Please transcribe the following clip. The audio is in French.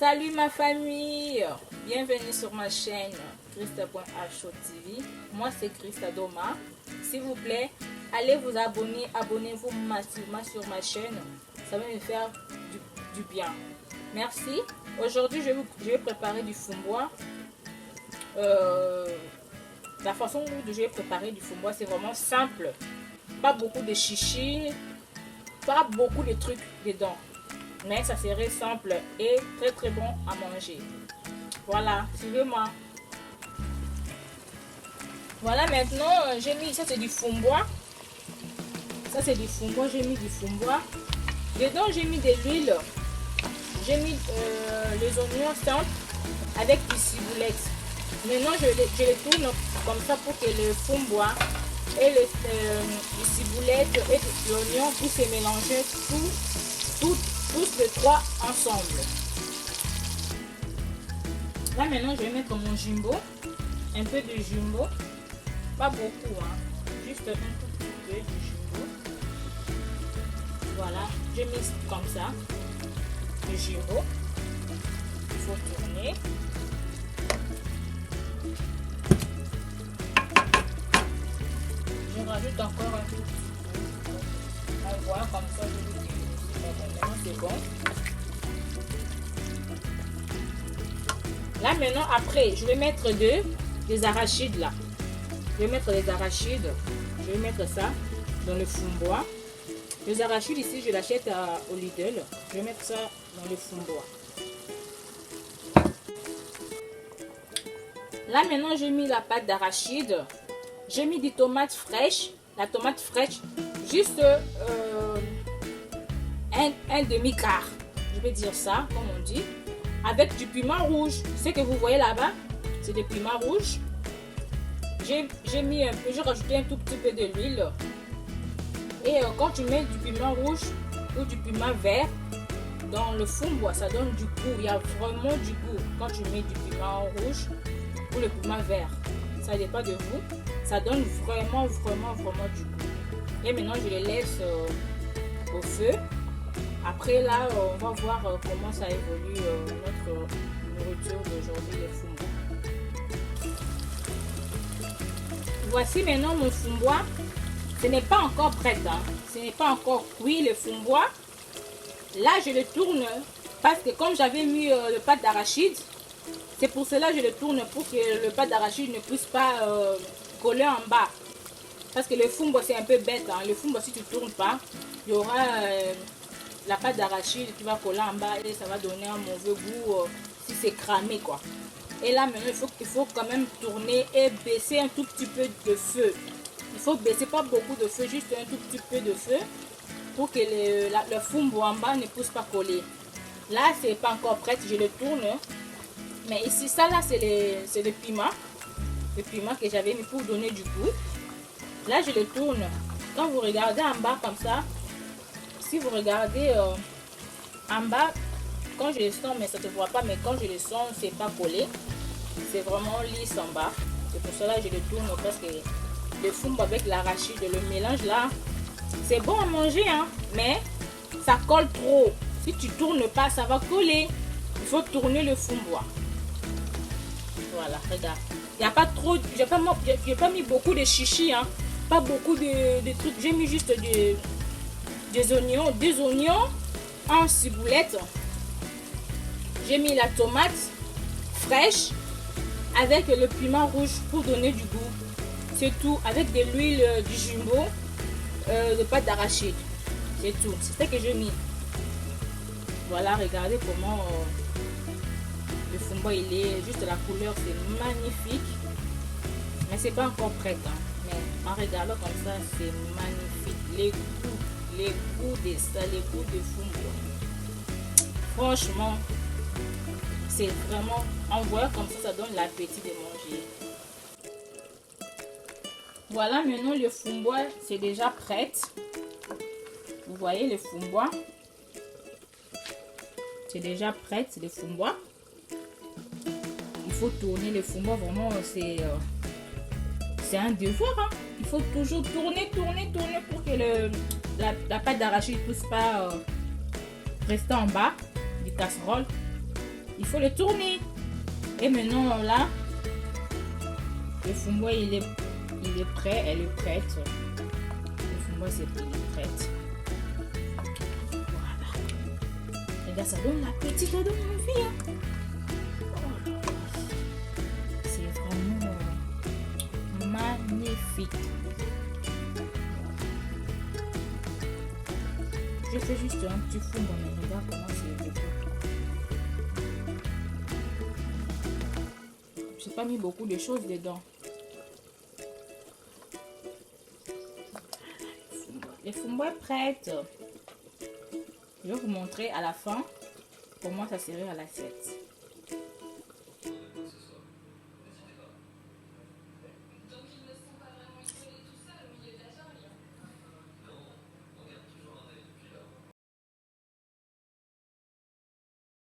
Salut ma famille, bienvenue sur ma chaîne Christa.HOTV. Moi c'est Christa Doma. S'il vous plaît, allez vous abonner, abonnez-vous massivement sur ma chaîne. Ça va me faire du bien. Merci. Aujourd'hui je vais préparer du fumbois. La façon dont je vais préparer du fumbois, c'est vraiment simple. Pas beaucoup de chichi, pas beaucoup de trucs dedans. Mais ça serait simple et très bon à manger. Voilà, suivez-moi. Voilà, maintenant j'ai mis, ça c'est du fumbois. Ça c'est du fumbois, j'ai mis du fumbois. Dedans j'ai mis de l'huile. J'ai mis les oignons simples avec du ciboulette. Maintenant je les tourne comme ça pour que le fumbois et le ciboulette et l'oignon puissent se mélanger tous les trois ensemble. Là maintenant je vais mettre mon jumbo, un peu de jumbo, pas beaucoup, hein, juste un tout petit peu de jumbo. Voilà, je mise comme ça le jumbo. Il faut tourner. Je rajoute encore un tout petit peu. On voit comme ça, je vous dis. C'est bon. Là maintenant après je vais mettre des arachides là. Je vais mettre les arachides. Je vais mettre ça dans le fumbois. Les arachides ici je l'achète au Lidl. Je vais mettre ça dans le fumbois. Là maintenant j'ai mis la pâte d'arachide. J'ai mis des tomates fraîches. La tomate fraîche juste un demi-quart, je vais dire ça comme on dit, avec du piment rouge. Ce que vous voyez là-bas, c'est du piment rouge. J'ai mis un peu, j'ai rajouté un tout petit peu de l'huile. Et quand tu mets du piment rouge ou du piment vert dans le fumbois, ça donne du goût. Il y a vraiment du goût quand tu mets du piment rouge ou le piment vert. Ça dépend de vous. Ça donne vraiment du goût. Et maintenant je les laisse au feu. Après là, on va voir comment ça évolue notre nourriture d'aujourd'hui, le fumbois. Voici maintenant mon fumbois. Ce n'est pas encore prêt, hein. Ce n'est pas encore cuit le fumbois. Là, je le tourne parce que comme j'avais mis le pâte d'arachide, c'est pour cela que je le tourne pour que le pâte d'arachide ne puisse pas coller en bas. Parce que le fumbois c'est un peu bête, hein. Le fumbois si tu ne tournes pas, il y aura la pâte d'arachide qui va coller en bas et ça va donner un mauvais goût si c'est cramé quoi. Et là maintenant il faut quand même tourner et baisser un tout petit peu de feu. Il faut baisser pas beaucoup de feu, juste un tout petit peu de feu pour que le fumbois en bas ne puisse pas coller. Là c'est pas encore prêt, je le tourne. Mais ici ça là c'est le piment. Le piment que j'avais mis pour donner du goût. Là je le tourne. Quand vous regardez en bas comme ça, si vous regardez en bas, quand je le sens, mais ça ne se voit pas, mais quand je le sens, c'est pas collé. C'est vraiment lisse en bas. C'est pour cela que je le tourne parce que le fumbois avec l'arachide, le mélange là, c'est bon à manger, hein, mais ça colle trop. Si tu tournes pas, ça va coller. Il faut tourner le fumbois. Voilà, regarde. Il n'y a pas trop, j'ai pas mis beaucoup de chichi, hein, pas beaucoup de trucs. J'ai mis juste des oignons en ciboulette. J'ai mis la tomate fraîche avec le piment rouge pour donner du goût. C'est tout, avec de l'huile, du jumbo, de pâte d'arachide. C'est tout, c'est ce que j'ai mis. Voilà, regardez comment le fumbois il est, juste la couleur c'est magnifique. Mais c'est pas encore prêt, hein. Mais en regardant comme ça, c'est magnifique. Les goûts de ça, les goûts de fumbois. Franchement, c'est vraiment, en voyant comme ça donne l'appétit de manger. Voilà, maintenant le fumbois, c'est déjà prêt. Vous voyez le fumbois. C'est déjà prêt, le fumbois. Il faut tourner le fumbois, vraiment, c'est un devoir, hein. Il faut toujours tourner pour que la pâte d'arachide ne puisse pas rester en bas du casserole. il faut le tourner. Et maintenant là, le fumbois il est prêt, elle est prête. Le fumbois il est prête. Voilà. Regarde, ça donne l'appétit, ça donne envie. Hein. Oh, c'est vraiment magnifique. Je fais juste un petit fumbois, mais regarde comment c'est beau. J'ai pas mis beaucoup de choses dedans. Le fumbois est prêt. Je vais vous montrer à la fin comment ça serait à l'assiette.